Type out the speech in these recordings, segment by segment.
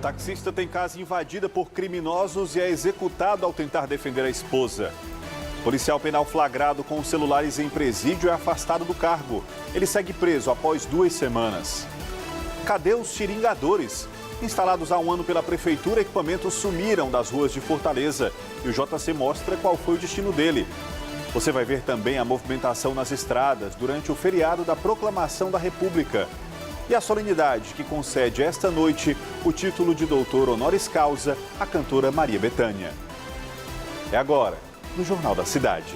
Taxista tem casa invadida por criminosos e é executado ao tentar defender a esposa. Policial penal flagrado com celulares em presídio é afastado do cargo. Ele segue preso após 2 semanas. Cadê os xiringadores? Instalados há 1 ano pela prefeitura, equipamentos sumiram das ruas de Fortaleza. E o JC mostra qual foi o destino dele. Você vai ver também a movimentação nas estradas durante o feriado da Proclamação da República. E a solenidade que concede esta noite o título de doutor honoris causa à cantora Maria Bethânia. É agora, no Jornal da Cidade.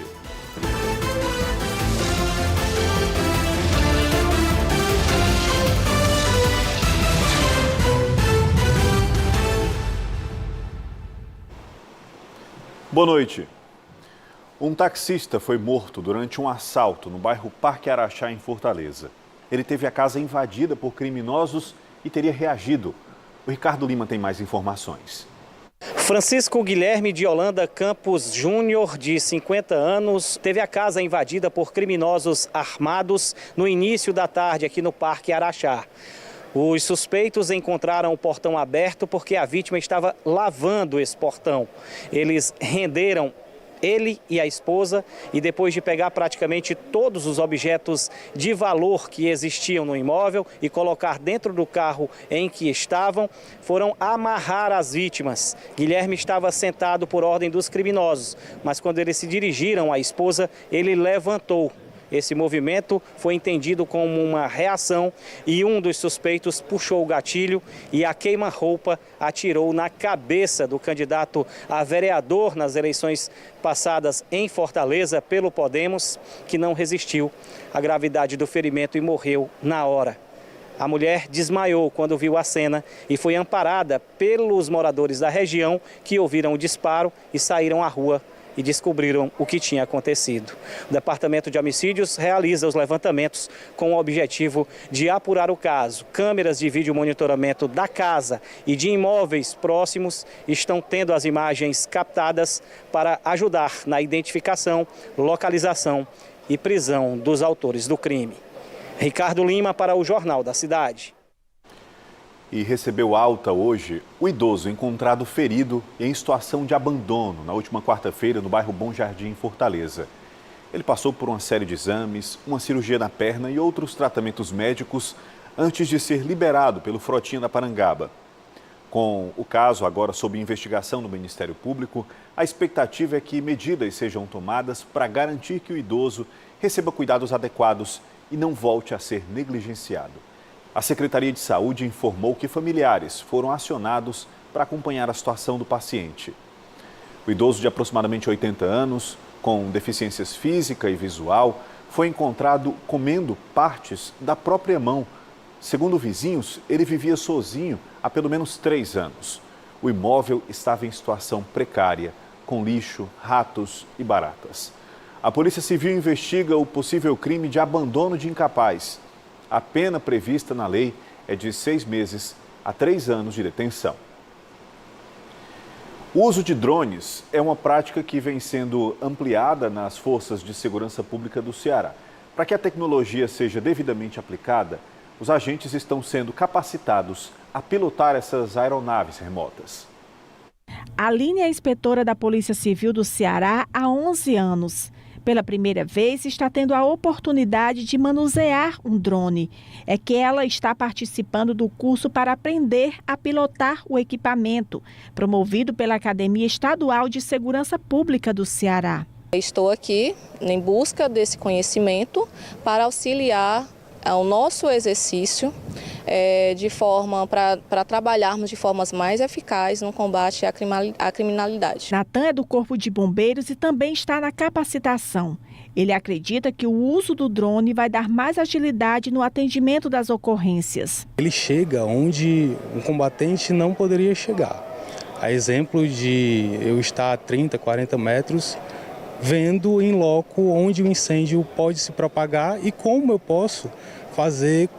Boa noite. Um taxista foi morto durante um assalto no bairro Parque Araxá, em Fortaleza. Ele teve a casa invadida por criminosos e teria reagido. O Ricardo Lima tem mais informações. Francisco Guilherme de Holanda Campos Júnior, de 50 anos, teve a casa invadida por criminosos armados no início da tarde aqui no Parque Araxá. Os suspeitos encontraram o portão aberto porque a vítima estava lavando esse portão. Eles renderam ele e a esposa e depois de pegar praticamente todos os objetos de valor que existiam no imóvel e colocar dentro do carro em que estavam, foram amarrar as vítimas. Guilherme estava sentado por ordem dos criminosos, mas quando eles se dirigiram à esposa, ele levantou. Esse movimento foi entendido como uma reação e um dos suspeitos puxou o gatilho e a queima-roupa atirou na cabeça do candidato a vereador nas eleições passadas em Fortaleza pelo Podemos, que não resistiu à gravidade do ferimento e morreu na hora. A mulher desmaiou quando viu a cena e foi amparada pelos moradores da região que ouviram o disparo e saíram à rua e descobriram o que tinha acontecido. O Departamento de Homicídios realiza os levantamentos com o objetivo de apurar o caso. Câmeras de vídeo monitoramento da casa e de imóveis próximos estão tendo as imagens captadas para ajudar na identificação, localização e prisão dos autores do crime. Ricardo Lima para o Jornal da Cidade. E recebeu alta hoje o idoso encontrado ferido e em situação de abandono na última quarta-feira no bairro Bom Jardim, em Fortaleza. Ele passou por uma série de exames, uma cirurgia na perna e outros tratamentos médicos antes de ser liberado pelo Frotinha da Parangaba. Com o caso agora sob investigação no Ministério Público, a expectativa é que medidas sejam tomadas para garantir que o idoso receba cuidados adequados e não volte a ser negligenciado. A Secretaria de Saúde informou que familiares foram acionados para acompanhar a situação do paciente. O idoso de aproximadamente 80 anos, com deficiências física e visual, foi encontrado comendo partes da própria mão. Segundo vizinhos, ele vivia sozinho há pelo menos 3 anos. O imóvel estava em situação precária, com lixo, ratos e baratas. A Polícia Civil investiga o possível crime de abandono de incapaz. A pena prevista na lei é de 6 meses a 3 anos de detenção. O uso de drones é uma prática que vem sendo ampliada nas forças de segurança pública do Ceará. Para que a tecnologia seja devidamente aplicada, os agentes estão sendo capacitados a pilotar essas aeronaves remotas. Aline é inspetora da Polícia Civil do Ceará há 11 anos. Pela primeira vez, está tendo a oportunidade de manusear um drone. É que ela está participando do curso para aprender a pilotar o equipamento, promovido pela Academia Estadual de Segurança Pública do Ceará. Estou aqui em busca desse conhecimento para auxiliar ao nosso exercício para trabalharmos de formas mais eficazes no combate à criminalidade. Natan é do Corpo de Bombeiros e também está na capacitação. Ele acredita que o uso do drone vai dar mais agilidade no atendimento das ocorrências. Ele chega onde um combatente não poderia chegar. A exemplo de eu estar a 30, 40 metros, vendo em loco onde o incêndio pode se propagar e como eu posso fazer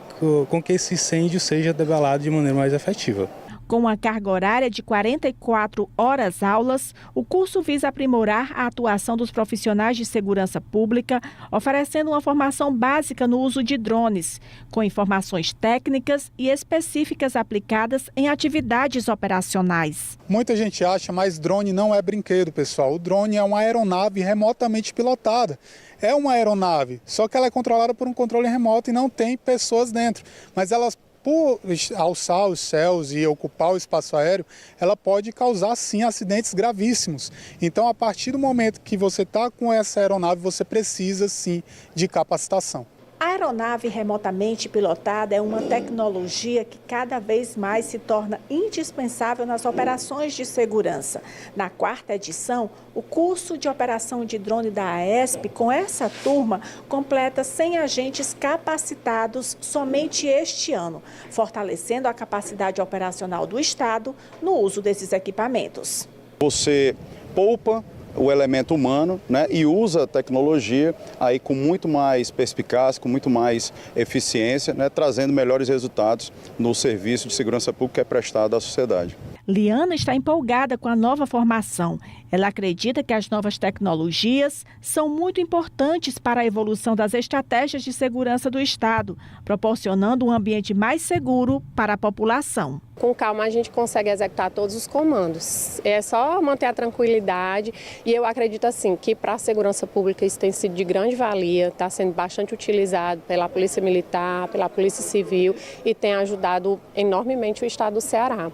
com que esse incêndio seja debelado de maneira mais efetiva. Com uma carga horária de 44 horas aulas, o curso visa aprimorar a atuação dos profissionais de segurança pública, oferecendo uma formação básica no uso de drones, com informações técnicas e específicas aplicadas em atividades operacionais. Muita gente acha, mas drone não é brinquedo, pessoal. O drone é uma aeronave remotamente pilotada. É uma aeronave, só que ela é controlada por um controle remoto e não tem pessoas dentro. Mas elas, por alçar os céus e ocupar o espaço aéreo, ela pode causar, sim, acidentes gravíssimos. Então, a partir do momento que você está com essa aeronave, você precisa, sim, de capacitação. A aeronave remotamente pilotada é uma tecnologia que cada vez mais se torna indispensável nas operações de segurança. Na 4ª edição, o curso de operação de drone da AESP, com essa turma, completa 100 agentes capacitados somente este ano, fortalecendo a capacidade operacional do Estado no uso desses equipamentos. Você poupa o elemento humano, né, e usa a tecnologia aí com muito mais perspicácia, com muito mais eficiência, né, trazendo melhores resultados no serviço de segurança pública que é prestado à sociedade. Liana está empolgada com a nova formação. Ela acredita que as novas tecnologias são muito importantes para a evolução das estratégias de segurança do Estado, proporcionando um ambiente mais seguro para a população. Com calma a gente consegue executar todos os comandos. É só manter a tranquilidade e eu acredito assim que para a segurança pública isso tem sido de grande valia, está sendo bastante utilizado pela Polícia Militar, pela Polícia Civil e tem ajudado enormemente o Estado do Ceará.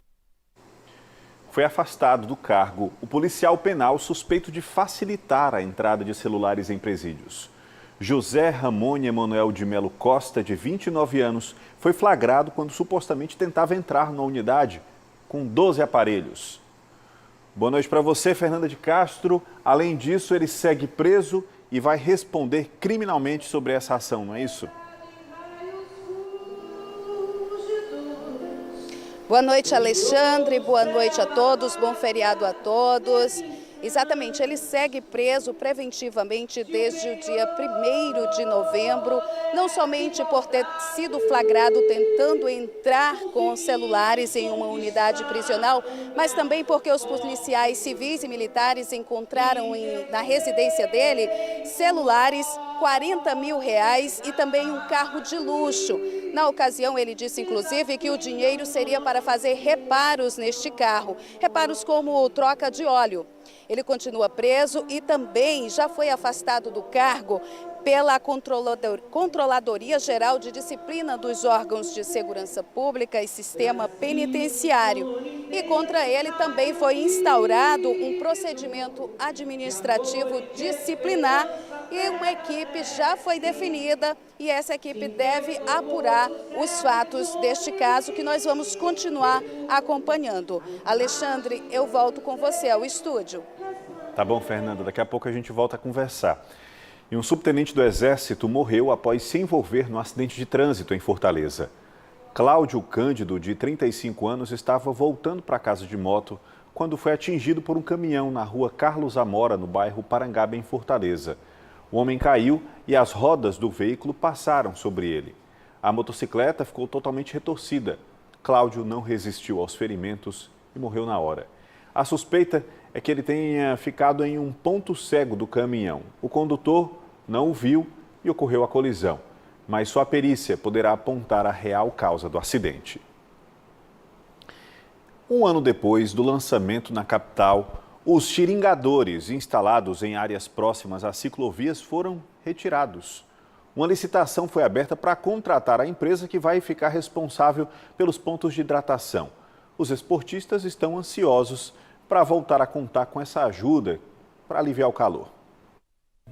Foi afastado do cargo o policial penal suspeito de facilitar a entrada de celulares em presídios. José Ramone Emanuel de Melo Costa, de 29 anos, foi flagrado quando supostamente tentava entrar na unidade com 12 aparelhos. Boa noite para você, Fernanda de Castro. Além disso, ele segue preso e vai responder criminalmente sobre essa ação, não é isso? Boa noite, Alexandre. Boa noite a todos. Bom feriado a todos. Exatamente, ele segue preso preventivamente desde o dia 1º de novembro, não somente por ter sido flagrado tentando entrar com celulares em uma unidade prisional, mas também porque os policiais civis e militares encontraram na residência dele celulares, R$40 mil e também um carro de luxo. Na ocasião, ele disse, inclusive, que o dinheiro seria para fazer reparos neste carro, reparos como troca de óleo. Ele continua preso e também já foi afastado do cargo pela Controladoria Geral de Disciplina dos Órgãos de Segurança Pública e Sistema Penitenciário. E contra ele também foi instaurado um procedimento administrativo disciplinar e uma equipe já foi definida e essa equipe deve apurar os fatos deste caso que nós vamos continuar acompanhando. Alexandre, eu volto com você ao estúdio. Tá bom, Fernanda. Daqui a pouco a gente volta a conversar. E um subtenente do Exército morreu após se envolver no acidente de trânsito em Fortaleza. Cláudio Cândido, de 35 anos, estava voltando para casa de moto quando foi atingido por um caminhão na rua Carlos Amora, no bairro Parangaba, em Fortaleza. O homem caiu e as rodas do veículo passaram sobre ele. A motocicleta ficou totalmente retorcida. Cláudio não resistiu aos ferimentos e morreu na hora. A suspeita é que ele tenha ficado em um ponto cego do caminhão. O condutor não o viu e ocorreu a colisão, mas só a perícia poderá apontar a real causa do acidente. Um ano depois do lançamento na capital, os xiringadores instalados em áreas próximas às ciclovias foram retirados. Uma licitação foi aberta para contratar a empresa que vai ficar responsável pelos pontos de hidratação. Os esportistas estão ansiosos para voltar a contar com essa ajuda para aliviar o calor.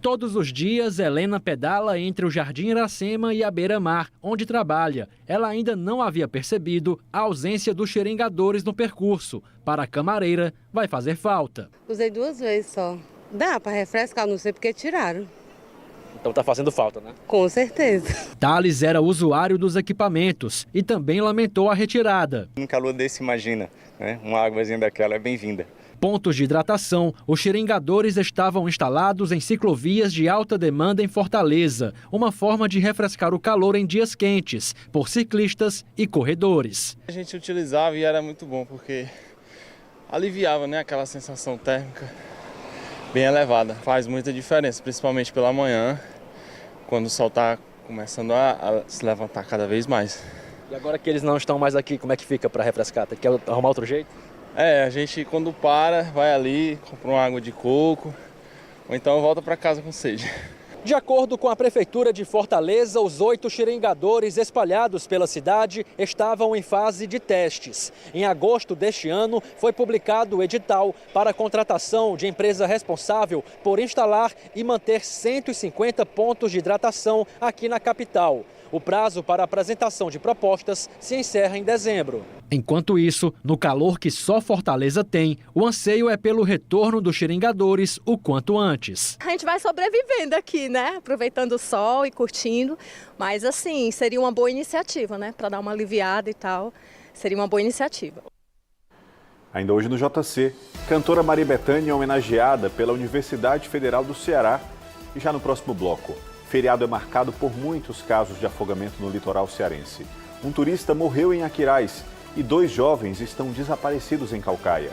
Todos os dias, Helena pedala entre o Jardim Iracema e a Beira-Mar, onde trabalha. Ela ainda não havia percebido a ausência dos xiringadores no percurso. Para a camareira, vai fazer falta. Usei 2 vezes só. Dá para refrescar, não sei porque tiraram. Então tá fazendo falta, né? Com certeza. Thales era usuário dos equipamentos e também lamentou a retirada. Num calor desse, imagina, né? Uma águazinha daquela é bem-vinda. Pontos de hidratação, os xeringadores estavam instalados em ciclovias de alta demanda em Fortaleza, uma forma de refrescar o calor em dias quentes, por ciclistas e corredores. A gente utilizava e era muito bom, porque aliviava, né, aquela sensação térmica bem elevada. Faz muita diferença, principalmente pela manhã, quando o sol está começando a se levantar cada vez mais. E agora que eles não estão mais aqui, como é que fica para refrescar? Tem que arrumar outro jeito? A gente quando para, vai ali, compra uma água de coco, ou então volta para casa com sede. De acordo com a Prefeitura de Fortaleza, os 8 xeringadores espalhados pela cidade estavam em fase de testes. Em agosto deste ano, foi publicado o edital para a contratação de empresa responsável por instalar e manter 150 pontos de hidratação aqui na capital. O prazo para a apresentação de propostas se encerra em dezembro. Enquanto isso, no calor que só Fortaleza tem, o anseio é pelo retorno dos xeringadores o quanto antes. A gente vai sobrevivendo aqui, né? Aproveitando o sol e curtindo, mas assim, seria uma boa iniciativa, né? Para dar uma aliviada e tal, seria uma boa iniciativa. Ainda hoje no JC, cantora Maria Bethânia é homenageada pela Universidade Federal do Ceará. E já no próximo bloco, feriado é marcado por muitos casos de afogamento no litoral cearense. Um turista morreu em Aquiraz e 2 jovens estão desaparecidos em Caucaia.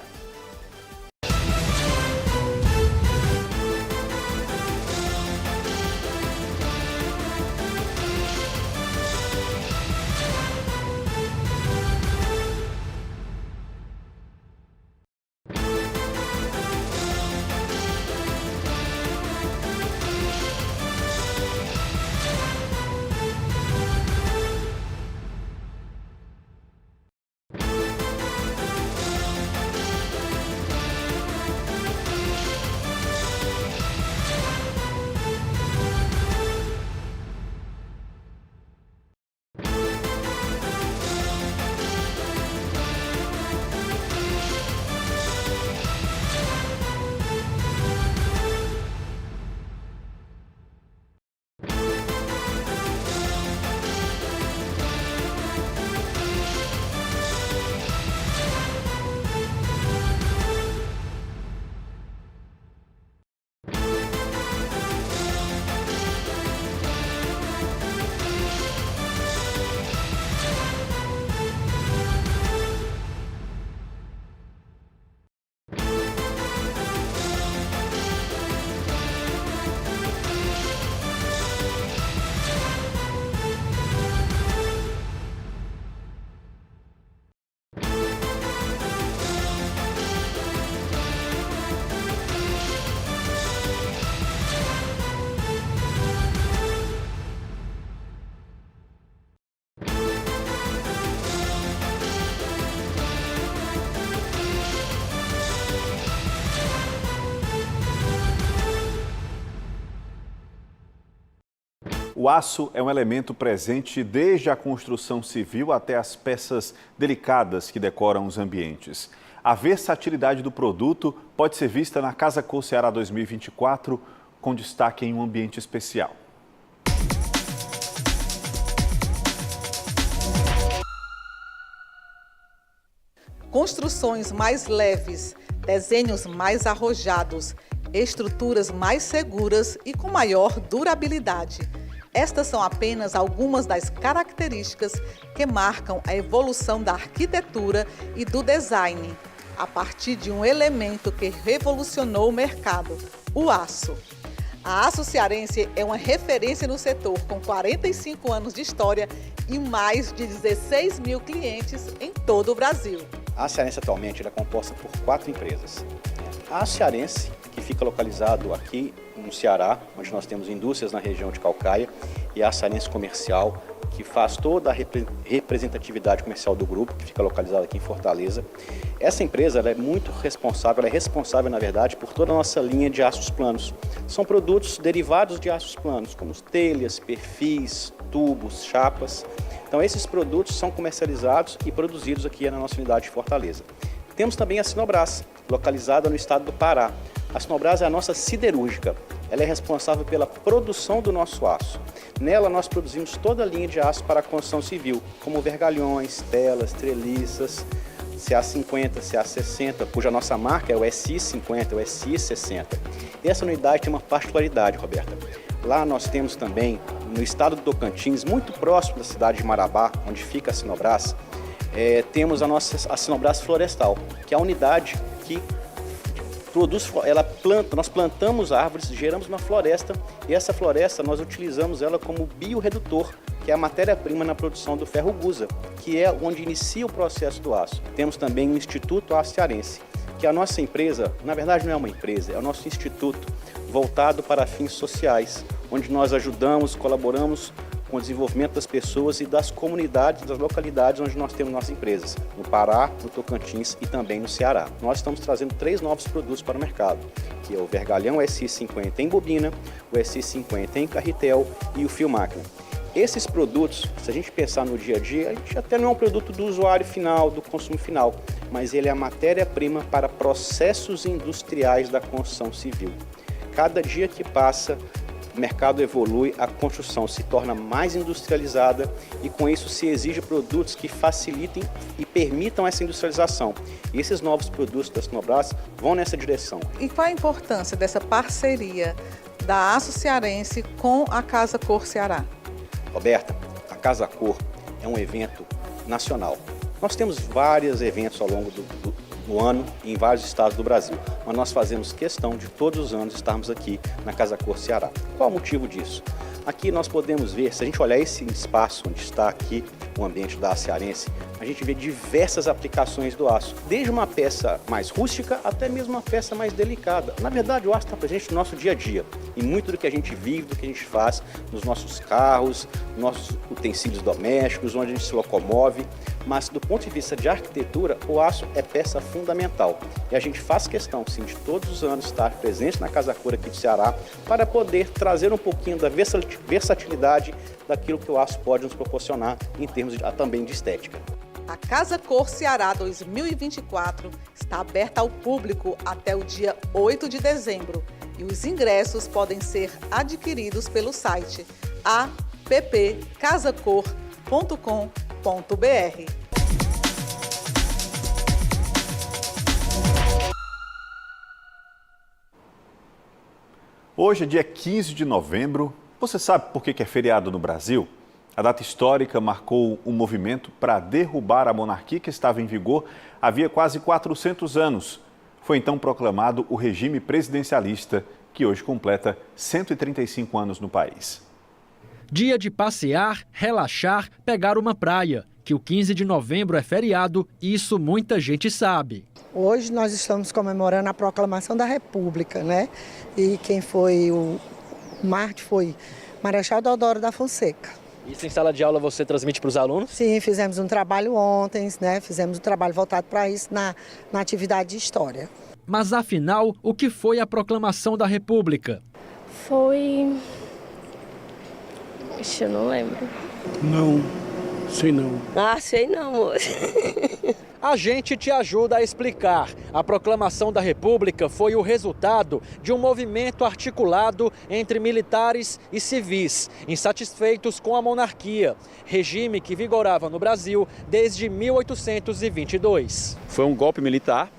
O aço é um elemento presente desde a construção civil até as peças delicadas que decoram os ambientes. A versatilidade do produto pode ser vista na Casa Cor Ceará 2024, com destaque em um ambiente especial. Construções mais leves, desenhos mais arrojados, estruturas mais seguras e com maior durabilidade. Estas são apenas algumas das características que marcam a evolução da arquitetura e do design, a partir de um elemento que revolucionou o mercado, o aço. A Aço Cearense é uma referência no setor, com 45 anos de história e mais de 16 mil clientes em todo o Brasil. A Aço Cearense atualmente é composta por 4 empresas. A Aço Cearense, que fica localizado aqui no Ceará, onde nós temos indústrias na região de Caucaia, e a Aço Cearense Comercial, que faz toda a representatividade comercial do grupo, que fica localizado aqui em Fortaleza. Essa empresa ela é muito responsável, ela é responsável, na verdade, por toda a nossa linha de aços planos. São produtos derivados de aços planos, como telhas, perfis, tubos, chapas. Então, esses produtos são comercializados e produzidos aqui na nossa unidade de Fortaleza. Temos também a Sinobras, localizada no estado do Pará. A Sinobras é a nossa siderúrgica. Ela é responsável pela produção do nosso aço. Nela, nós produzimos toda a linha de aço para a construção civil, como vergalhões, telas, treliças, CA50, CA60, cuja nossa marca é o SI50, o SI60. E essa unidade tem uma particularidade, Roberta. Lá nós temos também, no estado do Tocantins, muito próximo da cidade de Marabá, onde fica a Sinobras, temos a Sinobras Florestal, que é a unidade que produz, nós plantamos árvores, geramos uma floresta, e essa floresta nós utilizamos ela como biorredutor, que é a matéria-prima na produção do ferro gusa, que é onde inicia o processo do aço. Temos também o Instituto Aço Cearense, que a nossa empresa, na verdade não é uma empresa, é o nosso instituto voltado para fins sociais, onde nós ajudamos, colaboramos com o desenvolvimento das pessoas e das comunidades, das localidades onde nós temos nossas empresas, no Pará, no Tocantins e também no Ceará. Nós estamos trazendo 3 novos produtos para o mercado, que é o vergalhão SI50 em bobina, o SI50 em carretel e o fio máquina. Esses produtos, se a gente pensar no dia a dia, a gente até não é um produto do usuário final, do consumo final, mas ele é a matéria-prima para processos industriais da construção civil. Cada dia que passa, o mercado evolui, a construção se torna mais industrializada e com isso se exige produtos que facilitem e permitam essa industrialização. E esses novos produtos da Sinobras vão nessa direção. E qual a importância dessa parceria da Aço Cearense com a Casa Cor Ceará? Roberta, a Casa Cor é um evento nacional. Nós temos vários eventos ao longo do ano em vários estados do Brasil, mas nós fazemos questão de todos os anos estarmos aqui na Casa Cor Ceará. Qual o motivo disso? Aqui nós podemos ver, se a gente olhar esse espaço onde está aqui o ambiente da Aço Cearense, a gente vê diversas aplicações do aço, desde uma peça mais rústica até mesmo uma peça mais delicada. Na verdade, o aço está presente no nosso dia a dia, em muito do que a gente vive, do que a gente faz nos nossos carros, nossos utensílios domésticos, onde a gente se locomove. Mas do ponto de vista de arquitetura, o aço é peça fundamental. E a gente faz questão, sim, de todos os anos estar presente na Casa Cor aqui de Ceará para poder trazer um pouquinho da versatilidade daquilo que o aço pode nos proporcionar em termos também de estética. A Casa Cor Ceará 2024 está aberta ao público até o dia 8 de dezembro e os ingressos podem ser adquiridos pelo site appcasacor.com.br. Hoje é dia 15 de novembro. Você sabe por que é feriado no Brasil? A data histórica marcou um movimento para derrubar a monarquia que estava em vigor havia quase 400 anos. Foi então proclamado o regime presidencialista, que hoje completa 135 anos no país. Dia de passear, relaxar, pegar uma praia. Que o 15 de novembro é feriado, isso muita gente sabe. Hoje nós estamos comemorando a proclamação da República, né? E quem foi o mártir foi Marechal Deodoro da Fonseca. Isso em sala de aula você transmite para os alunos? Sim, fizemos um trabalho ontem, né? Fizemos um trabalho voltado para isso na atividade de História. Mas afinal, o que foi a proclamação da República? Foi... Ixi, eu não lembro. Não, sei não. Ah, sei não, moço. A gente te ajuda a explicar. A proclamação da República foi o resultado de um movimento articulado entre militares e civis, insatisfeitos com a monarquia, regime que vigorava no Brasil desde 1822. Foi um golpe militar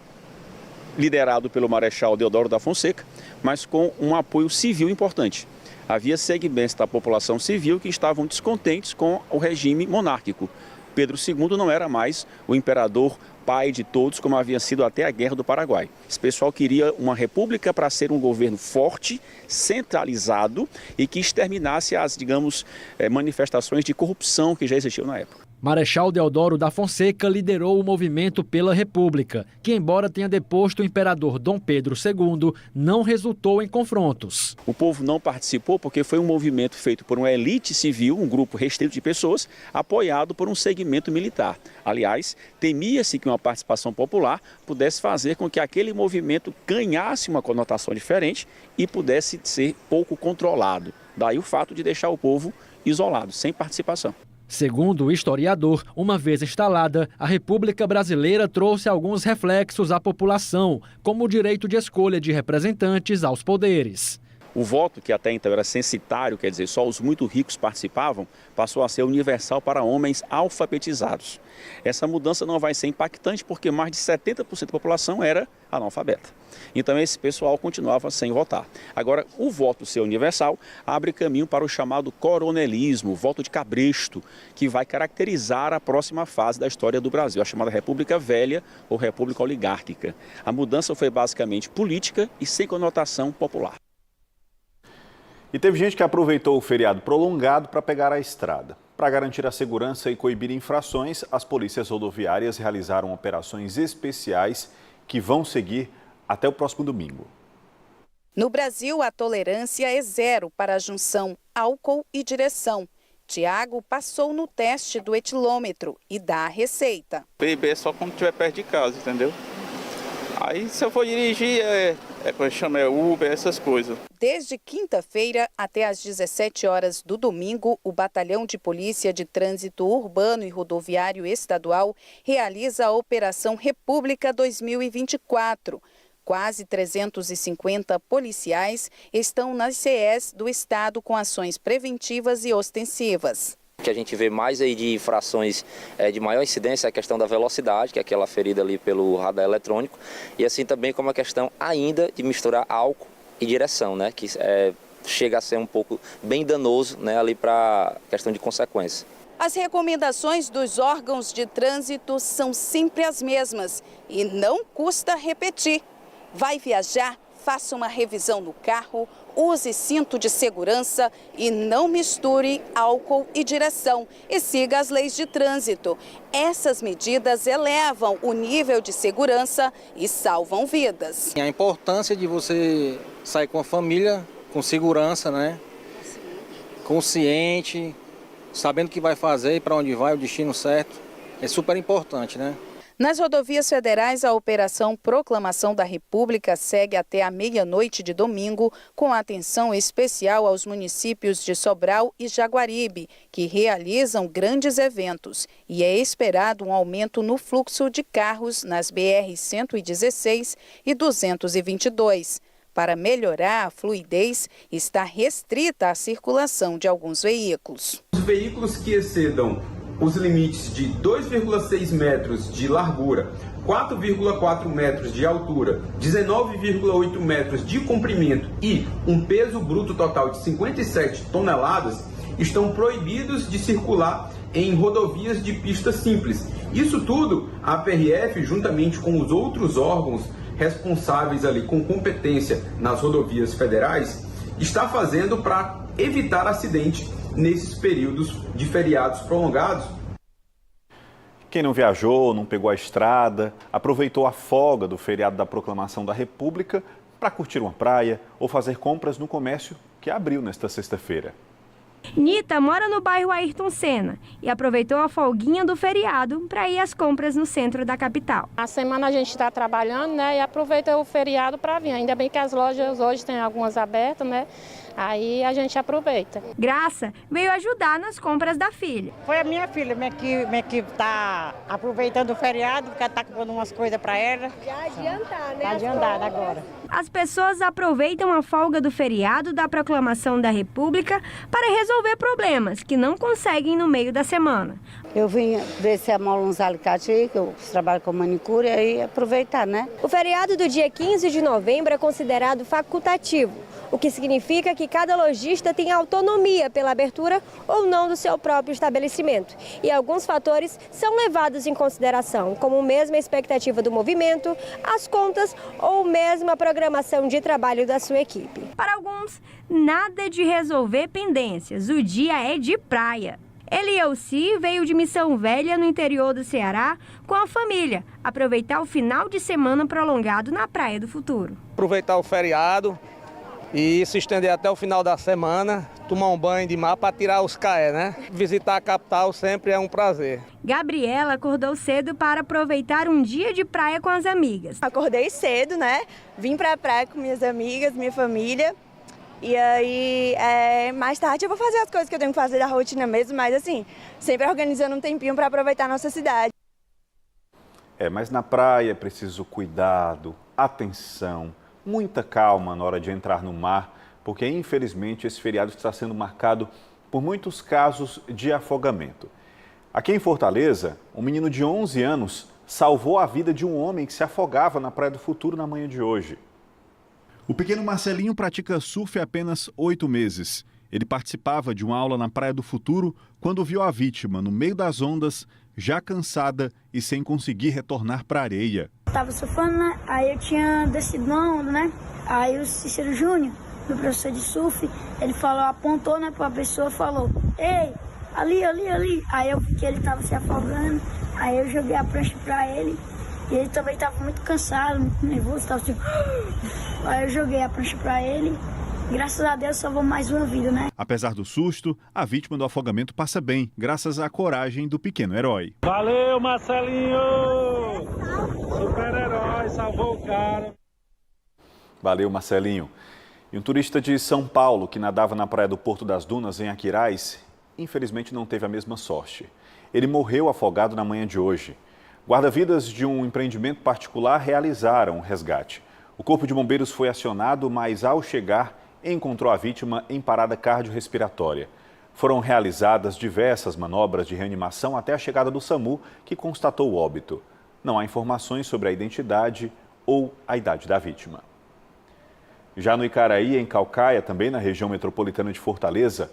liderado pelo Marechal Deodoro da Fonseca, mas com um apoio civil importante. Havia segmentos da população civil que estavam descontentes com o regime monárquico. Pedro II não era mais o imperador pai de todos, como havia sido até a Guerra do Paraguai. Esse pessoal queria uma república para ser um governo forte, centralizado e que exterminasse as, digamos, manifestações de corrupção que já existiam na época. Marechal Deodoro da Fonseca liderou o movimento pela República, que, embora tenha deposto o imperador Dom Pedro II, não resultou em confrontos. O povo não participou porque foi um movimento feito por uma elite civil, um grupo restrito de pessoas, apoiado por um segmento militar. Aliás, temia-se que uma participação popular pudesse fazer com que aquele movimento ganhasse uma conotação diferente e pudesse ser pouco controlado. Daí o fato de deixar o povo isolado, sem participação. Segundo o historiador, uma vez instalada, a República Brasileira trouxe alguns reflexos à população, como o direito de escolha de representantes aos poderes. O voto, que até então era censitário, quer dizer, só os muito ricos participavam, passou a ser universal para homens alfabetizados. Essa mudança não vai ser impactante porque mais de 70% da população era analfabeta. Então esse pessoal continuava sem votar. Agora, o voto ser universal abre caminho para o chamado coronelismo, o voto de cabresto, que vai caracterizar a próxima fase da história do Brasil, a chamada República Velha ou República Oligárquica. A mudança foi basicamente política e sem conotação popular. E teve gente que aproveitou o feriado prolongado para pegar a estrada. Para garantir a segurança e coibir infrações, as polícias rodoviárias realizaram operações especiais que vão seguir até o próximo domingo. No Brasil, a tolerância é zero para a junção álcool e direção. Tiago passou no teste do etilômetro e dá a receita. Beber só quando estiver perto de casa, entendeu? Aí se eu for dirigir, chama Uber, essas coisas. Desde quinta-feira até às 17 horas do domingo, o Batalhão de Polícia de Trânsito Urbano e Rodoviário Estadual realiza a Operação República 2024. Quase 350 policiais estão nas CEs do estado com ações preventivas e ostensivas. O que a gente vê mais aí de infrações de maior incidência é a questão da velocidade, que é aquela ferida ali pelo radar eletrônico, e assim também como a questão ainda de misturar álcool e direção, né, que chega a ser um pouco bem danoso, né, ali para a questão de consequência. As recomendações dos órgãos de trânsito são sempre as mesmas e não custa repetir. Vai viajar? Faça uma revisão no carro, use cinto de segurança e não misture álcool e direção. E siga as leis de trânsito. Essas medidas elevam o nível de segurança e salvam vidas. A importância de você sair com a família, com segurança, né? Consciente, sabendo o que vai fazer e para onde vai, o destino certo, é super importante, né? Nas rodovias federais, a Operação Proclamação da República segue até a meia-noite de domingo, com atenção especial aos municípios de Sobral e Jaguaribe, que realizam grandes eventos. E é esperado um aumento no fluxo de carros nas BR-116 e 222. Para melhorar a fluidez, está restrita a circulação de alguns veículos. Os veículos que excedam os limites de 2,6 metros de largura, 4,4 metros de altura, 19,8 metros de comprimento e um peso bruto total de 57 toneladas estão proibidos de circular em rodovias de pista simples. Isso tudo, a PRF, juntamente com os outros órgãos responsáveis ali com competência nas rodovias federais, está fazendo para evitar acidente nesses períodos de feriados prolongados. Quem não viajou, não pegou a estrada, aproveitou a folga do feriado da Proclamação da República para curtir uma praia ou fazer compras no comércio que abriu nesta sexta-feira. Nita mora no bairro Ayrton Senna e aproveitou a folguinha do feriado para ir às compras no centro da capital. A semana a gente está trabalhando, né, e aproveita o feriado para vir. Ainda bem que as lojas hoje têm algumas abertas, né? Aí a gente aproveita. Graça veio ajudar nas compras da filha. Foi a minha filha que está aproveitando o feriado, porque ela está comprando umas coisas para ela. Já adiantar, né? Tá adiantada agora. As pessoas aproveitam a folga do feriado da Proclamação da República para resolver problemas que não conseguem no meio da semana. Eu vim ver se amola uns alicates, que eu trabalho com manicure, e aí aproveitar, né? O feriado do dia 15 de novembro é considerado facultativo, o que significa que cada lojista tem autonomia pela abertura ou não do seu próprio estabelecimento. E alguns fatores são levados em consideração, como mesmo a expectativa do movimento, as contas ou mesmo a programação de trabalho da sua equipe. Para alguns, nada de resolver pendências, o dia é de praia. Elielci veio de Missão Velha, no interior do Ceará, com a família, aproveitar o final de semana prolongado na Praia do Futuro. Aproveitar o feriado e se estender até o final da semana, tomar um banho de mar para tirar os caé, né? Visitar a capital sempre é um prazer. Gabriela acordou cedo para aproveitar um dia de praia com as amigas. Acordei cedo, né? Vim para a praia com minhas amigas, minha família. E aí, mais tarde eu vou fazer as coisas que eu tenho que fazer da rotina mesmo, mas assim, sempre organizando um tempinho para aproveitar a nossa cidade. Mas na praia é preciso cuidado, atenção, muita calma na hora de entrar no mar, porque infelizmente esse feriado está sendo marcado por muitos casos de afogamento. Aqui em Fortaleza, um menino de 11 anos salvou a vida de um homem que se afogava na Praia do Futuro na manhã de hoje. O pequeno Marcelinho pratica surf há apenas 8 meses. Ele participava de uma aula na Praia do Futuro quando viu a vítima no meio das ondas, já cansada e sem conseguir retornar para a areia. Tava surfando, né? Aí eu tinha descido na onda, né? Aí o Cícero Júnior, meu professor de surf, ele falou, apontou, né, pra pessoa e falou: ei, ali, ali, ali. Aí eu vi que ele tava se afogando, aí eu joguei a prancha pra ele. E ele também tava muito cansado, muito nervoso, tava assim. Aí eu joguei a prancha pra ele. Graças a Deus salvou mais uma vida, né? Apesar do susto, a vítima do afogamento passa bem, graças à coragem do pequeno herói. Valeu, Marcelinho! Super-herói, salvou o cara. Valeu, Marcelinho. E um turista de São Paulo que nadava na praia do Porto das Dunas, em Aquiraz, infelizmente não teve a mesma sorte. Ele morreu afogado na manhã de hoje. Guarda-vidas de um empreendimento particular realizaram o resgate. O Corpo de Bombeiros foi acionado, mas ao chegar, encontrou a vítima em parada cardiorrespiratória. Foram realizadas diversas manobras de reanimação até a chegada do SAMU, que constatou o óbito. Não há informações sobre a identidade ou a idade da vítima. Já no Icaraí, em Caucaia, também na região metropolitana de Fortaleza,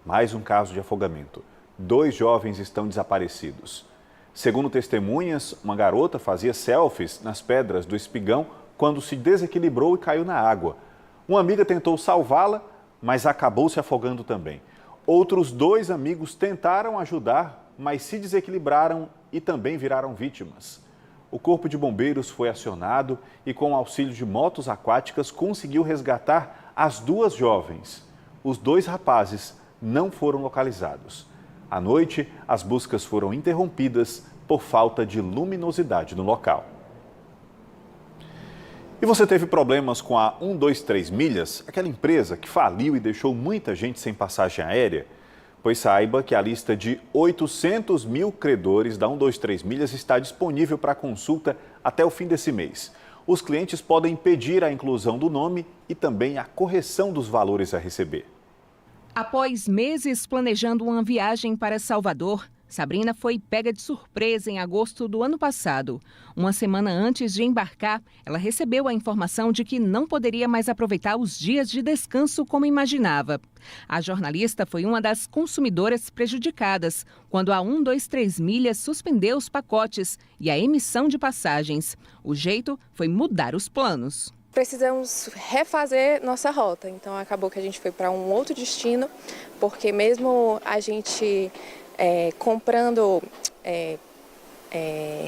mais um caso de afogamento. 2 jovens estão desaparecidos. Segundo testemunhas, uma garota fazia selfies nas pedras do Espigão quando se desequilibrou e caiu na água. Uma amiga tentou salvá-la, mas acabou se afogando também. Outros 2 amigos tentaram ajudar, mas se desequilibraram e também viraram vítimas. O Corpo de Bombeiros foi acionado e, com o auxílio de motos aquáticas, conseguiu resgatar as 2 jovens. Os 2 rapazes não foram localizados. À noite, as buscas foram interrompidas por falta de luminosidade no local. E você teve problemas com a 123 Milhas, aquela empresa que faliu e deixou muita gente sem passagem aérea? Pois saiba que a lista de 800 mil credores da 123 Milhas está disponível para consulta até o fim desse mês. Os clientes podem pedir a inclusão do nome e também a correção dos valores a receber. Após meses planejando uma viagem para Salvador, Sabrina foi pega de surpresa em agosto do ano passado. Uma semana antes de embarcar, ela recebeu a informação de que não poderia mais aproveitar os dias de descanso como imaginava. A jornalista foi uma das consumidoras prejudicadas quando a 123 Milhas suspendeu os pacotes e a emissão de passagens. O jeito foi mudar os planos. Precisamos refazer nossa rota, então acabou que a gente foi para um outro destino, porque mesmo a gente comprando,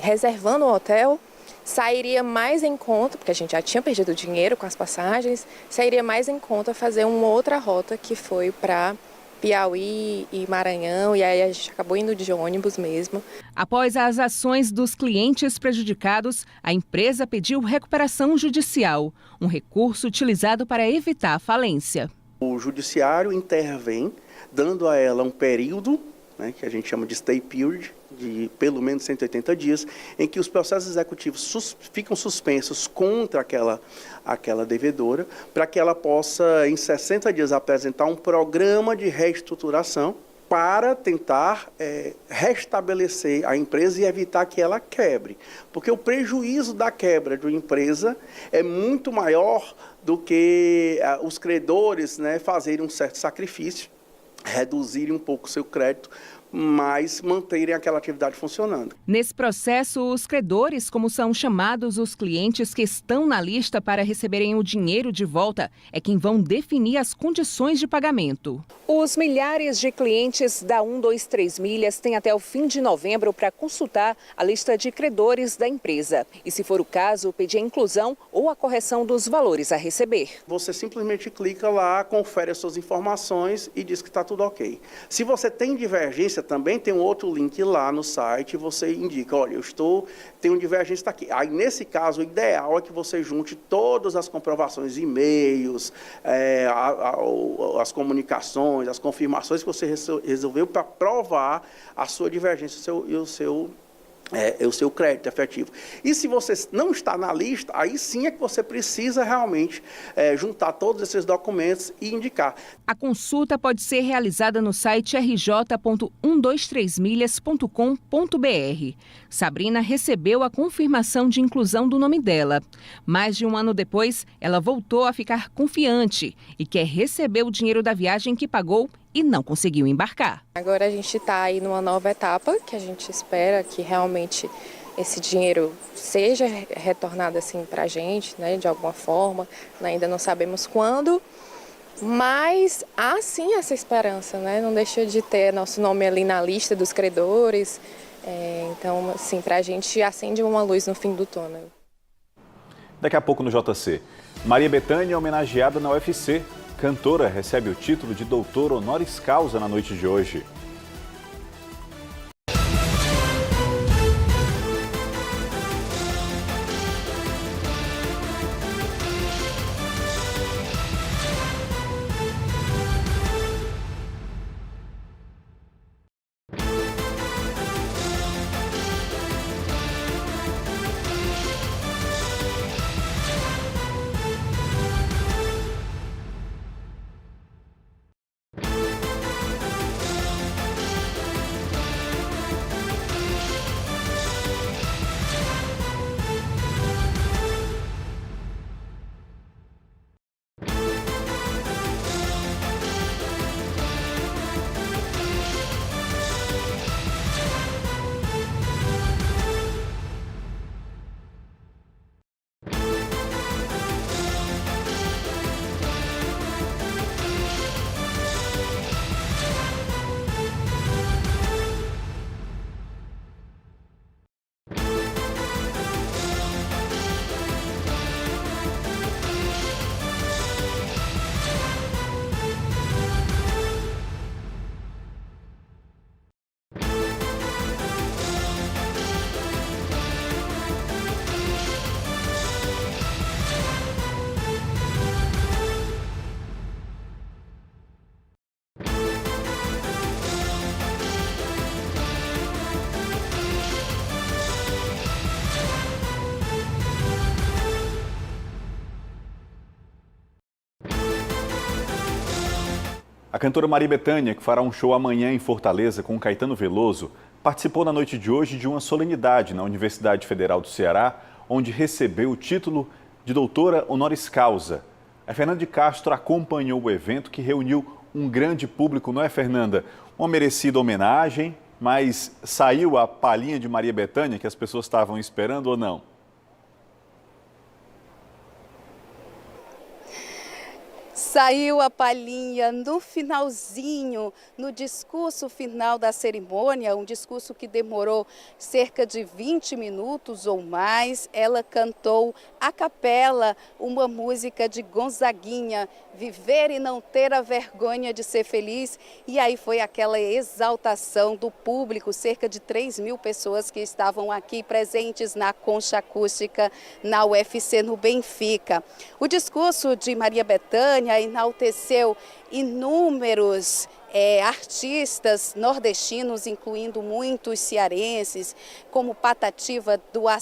reservando o hotel, sairia mais em conta, porque a gente já tinha perdido dinheiro com as passagens, sairia mais em conta fazer uma outra rota que foi para Piauí e Maranhão, e aí a gente acabou indo de ônibus mesmo. Após as ações dos clientes prejudicados, a empresa pediu recuperação judicial, um recurso utilizado para evitar a falência. O judiciário intervém, dando a ela um período, que a gente chama de stay period, de pelo menos 180 dias, em que os processos executivos ficam suspensos contra aquela devedora, para que ela possa, em 60 dias, apresentar um programa de reestruturação para tentar restabelecer a empresa e evitar que ela quebre. Porque o prejuízo da quebra de uma empresa é muito maior do que os credores fazerem um certo sacrifício, reduzirem um pouco o seu crédito, mas manterem aquela atividade funcionando. Nesse processo, os credores, como são chamados os clientes que estão na lista para receberem o dinheiro de volta, é quem vão definir as condições de pagamento. Os milhares de clientes da 123 Milhas têm até o fim de novembro para consultar a lista de credores da empresa. E, se for o caso, pedir a inclusão ou a correção dos valores a receber. Você simplesmente clica lá, confere as suas informações e diz que está tudo ok. Se você tem divergência, também tem um outro link lá no site, você indica, olha, tenho divergência, está aqui. Aí, nesse caso, o ideal é que você junte todas as comprovações, e-mails, as comunicações, as confirmações que você resolveu para provar a sua divergência e o seu o seu crédito efetivo. E se você não está na lista, aí sim é que você precisa realmente juntar todos esses documentos e indicar. A consulta pode ser realizada no site rj.123milhas.com.br. Sabrina recebeu a confirmação de inclusão do nome dela. Mais de um ano depois, ela voltou a ficar confiante e quer receber o dinheiro da viagem que pagou e não conseguiu embarcar. Agora a gente está aí numa nova etapa, que a gente espera que realmente esse dinheiro seja retornado assim para a gente, né, de alguma forma. Ainda não sabemos quando, mas há sim essa esperança, né? Não deixa de ter nosso nome ali na lista dos credores. Então, assim, para a gente acende uma luz no fim do túnel. Daqui a pouco no JC, Maria Bethânia é homenageada na UFC. Cantora recebe o título de doutora honoris causa na noite de hoje. A cantora Maria Bethânia, que fará um show amanhã em Fortaleza com Caetano Veloso, participou na noite de hoje de uma solenidade na Universidade Federal do Ceará, onde recebeu o título de doutora honoris causa. A Fernanda de Castro acompanhou o evento, que reuniu um grande público, não é, Fernanda? Uma merecida homenagem, mas saiu a palhinha de Maria Bethânia que as pessoas estavam esperando ou não? Saiu a palhinha no finalzinho, no discurso final da cerimônia, um discurso que demorou cerca de 20 minutos ou mais. Ela cantou a capela uma música de Gonzaguinha, Viver e Não Ter a Vergonha de Ser Feliz. E aí foi aquela exaltação do público, cerca de 3.000 pessoas que estavam aqui presentes na concha acústica na UFC no Benfica. O discurso de Maria Bethânia enalteceu inúmeros artistas nordestinos, incluindo muitos cearenses, como Patativa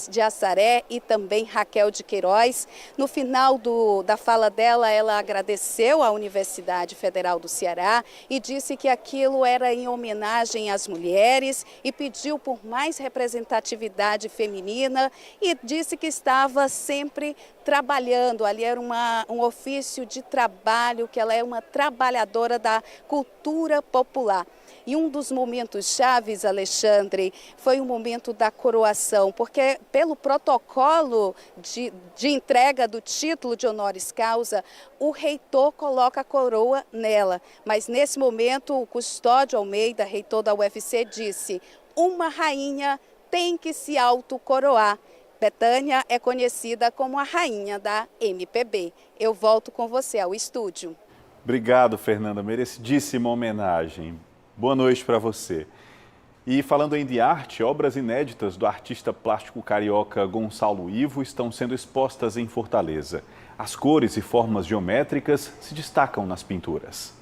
de Assaré e também Raquel de Queiroz. No final da fala dela, ela agradeceu à Universidade Federal do Ceará e disse que aquilo era em homenagem às mulheres e pediu por mais representatividade feminina e disse que estava sempre trabalhando, ali era um ofício de trabalho, que ela é uma trabalhadora da cultura popular. E um dos momentos chaves, Alexandre, foi o momento da coroação, porque pelo protocolo de entrega do título de honoris causa, o reitor coloca a coroa nela. Mas nesse momento, o Custódio Almeida, reitor da UFC, disse: uma rainha tem que se autocoroar. Bethânia é conhecida como a rainha da MPB. Eu volto com você ao estúdio. Obrigado, Fernanda. Merecidíssima homenagem. Boa noite para você. E falando ainda de arte, obras inéditas do artista plástico carioca Gonçalo Ivo estão sendo expostas em Fortaleza. As cores e formas geométricas se destacam nas pinturas.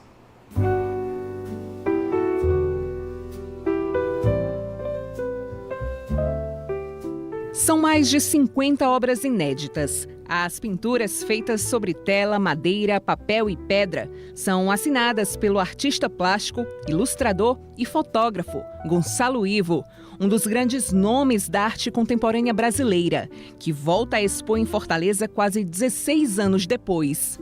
São mais de 50 obras inéditas. As pinturas feitas sobre tela, madeira, papel e pedra são assinadas pelo artista plástico, ilustrador e fotógrafo Gonçalo Ivo, um dos grandes nomes da arte contemporânea brasileira, que volta a expor em Fortaleza quase 16 anos depois.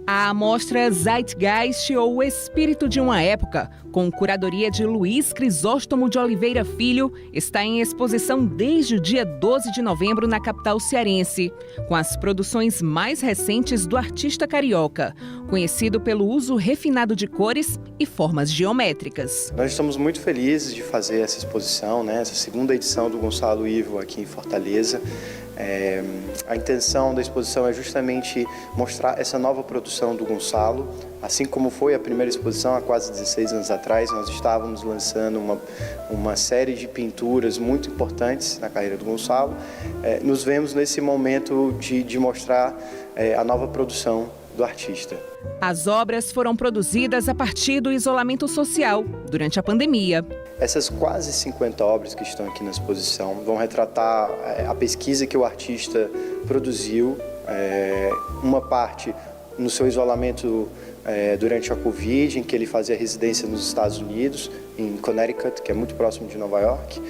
A amostra Zeitgeist, ou O Espírito de uma Época, com curadoria de Luiz Crisóstomo de Oliveira Filho, está em exposição desde o dia 12 de novembro na capital cearense, com as produções mais recentes do artista carioca, conhecido pelo uso refinado de cores e formas geométricas. Nós estamos muito felizes de fazer essa exposição, essa segunda edição do Gonçalo Ivo aqui em Fortaleza. A intenção da exposição é justamente mostrar essa nova produção do Gonçalo. Assim como foi a primeira exposição há quase 16 anos atrás, nós estávamos lançando uma série de pinturas muito importantes na carreira do Gonçalo. Nos vemos nesse momento de mostrar a nova produção do artista. As obras foram produzidas a partir do isolamento social durante a pandemia. Essas quase 50 obras que estão aqui na exposição vão retratar a pesquisa que o artista produziu, uma parte no seu isolamento durante a Covid, em que ele fazia residência nos Estados Unidos, em Connecticut, que é muito próximo de Nova York.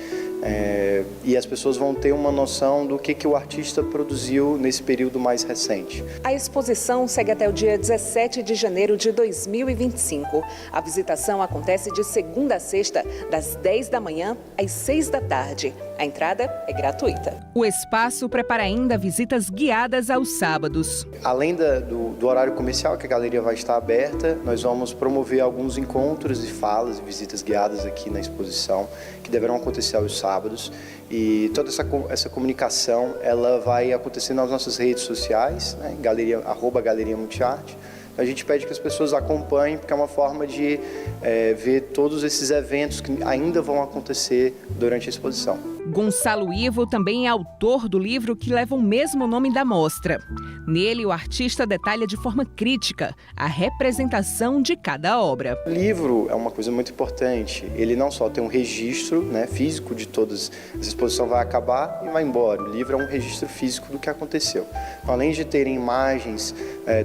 E as pessoas vão ter uma noção do que o artista produziu nesse período mais recente. A exposição segue até o dia 17 de janeiro de 2025. A visitação acontece de segunda a sexta, das 10 da manhã às 6 da tarde. A entrada é gratuita. O espaço prepara ainda visitas guiadas aos sábados. Além do horário comercial, que a galeria vai estar aberta, nós vamos promover alguns encontros e falas e visitas guiadas aqui na exposição, que deverão acontecer aos sábados. E toda essa comunicação ela vai acontecer nas nossas redes sociais, @Galeria Multiarte. A gente pede que as pessoas acompanhem, porque é uma forma de ver todos esses eventos que ainda vão acontecer durante a exposição. Gonçalo Ivo também é autor do livro que leva o mesmo nome da mostra. Nele, o artista detalha de forma crítica a representação de cada obra. O livro é uma coisa muito importante. Ele não só tem um registro físico de todas. Essa exposição vai acabar e vai embora. O livro é um registro físico do que aconteceu. Além de terem imagens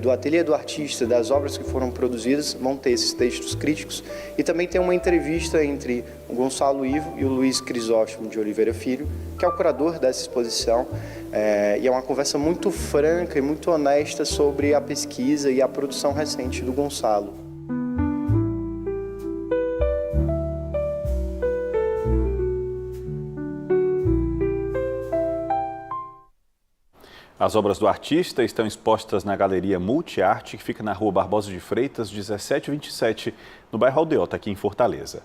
do ateliê do artista, das obras que foram produzidas, vão ter esses textos críticos. E também tem uma entrevista entre o Gonçalo Ivo e o Luiz Crisóstomo de Oliveira Filho, que é o curador dessa exposição, e é uma conversa muito franca e muito honesta sobre a pesquisa e a produção recente do Gonçalo. As obras do artista estão expostas na Galeria Multiarte, que fica na Rua Barbosa de Freitas, 1727, no bairro Aldeota, aqui em Fortaleza.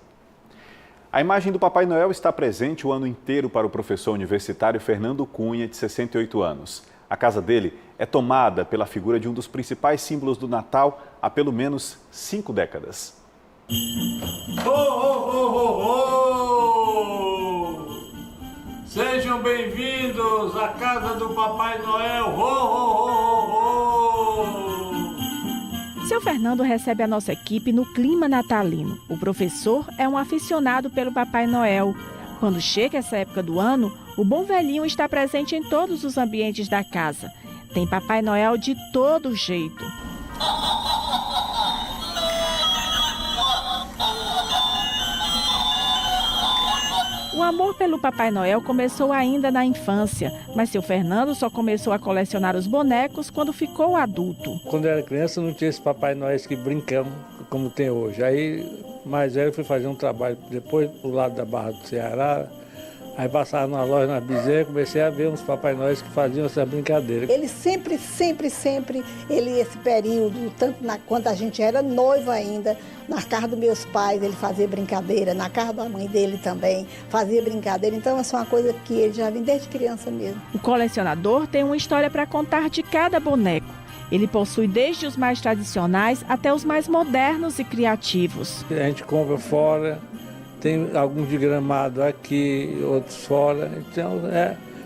A imagem do Papai Noel está presente o ano inteiro para o professor universitário Fernando Cunha, de 68 anos. A casa dele é tomada pela figura de um dos principais símbolos do Natal há pelo menos 5 décadas. Ho, ho, ho, ho, ho! Sejam bem-vindos à casa do Papai Noel! Ho, ho, ho, ho! Seu Fernando recebe a nossa equipe no clima natalino. O professor é um aficionado pelo Papai Noel. Quando chega essa época do ano, o bom velhinho está presente em todos os ambientes da casa. Tem Papai Noel de todo jeito. O amor pelo Papai Noel começou ainda na infância, mas seu Fernando só começou a colecionar os bonecos quando ficou adulto. Quando eu era criança não tinha esse Papai Noel que brincamos como tem hoje. Aí, mais velho, fui fazer um trabalho depois pro lado da Barra do Ceará. Aí passava na loja, na Bezerra, e comecei a ver uns Papai Noéis que faziam essa brincadeira. Ele sempre, esse período, tanto quando a gente era noivo ainda, na casa dos meus pais ele fazia brincadeira, na casa da mãe dele também fazia brincadeira. Então essa é uma coisa que ele já vem desde criança mesmo. O colecionador tem uma história para contar de cada boneco. Ele possui desde os mais tradicionais até os mais modernos e criativos. A gente compra fora. Tem alguns de Gramado aqui, outros fora. Então,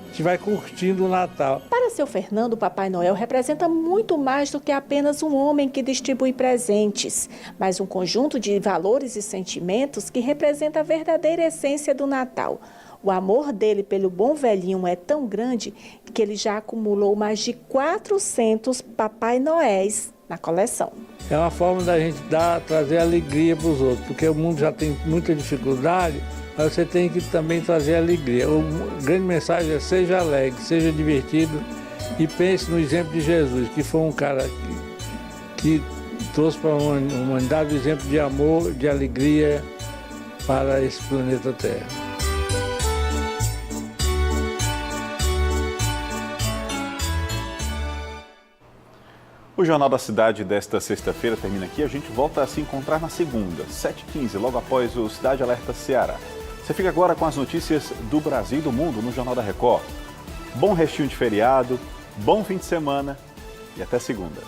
a gente vai curtindo o Natal. Para seu Fernando, o Papai Noel representa muito mais do que apenas um homem que distribui presentes, mas um conjunto de valores e sentimentos que representa a verdadeira essência do Natal. O amor dele pelo bom velhinho é tão grande que ele já acumulou mais de 400 Papai Noéis na coleção. É uma forma da gente trazer alegria para os outros, porque o mundo já tem muita dificuldade, mas você tem que também trazer alegria. A grande mensagem é: seja alegre, seja divertido e pense no exemplo de Jesus, que foi um cara que trouxe para a humanidade o exemplo de amor, de alegria para esse planeta Terra. O Jornal da Cidade desta sexta-feira termina aqui. A gente volta a se encontrar na segunda, 7h15, logo após o Cidade Alerta Ceará. Você fica agora com as notícias do Brasil e do mundo no Jornal da Record. Bom restinho de feriado, bom fim de semana e até segunda.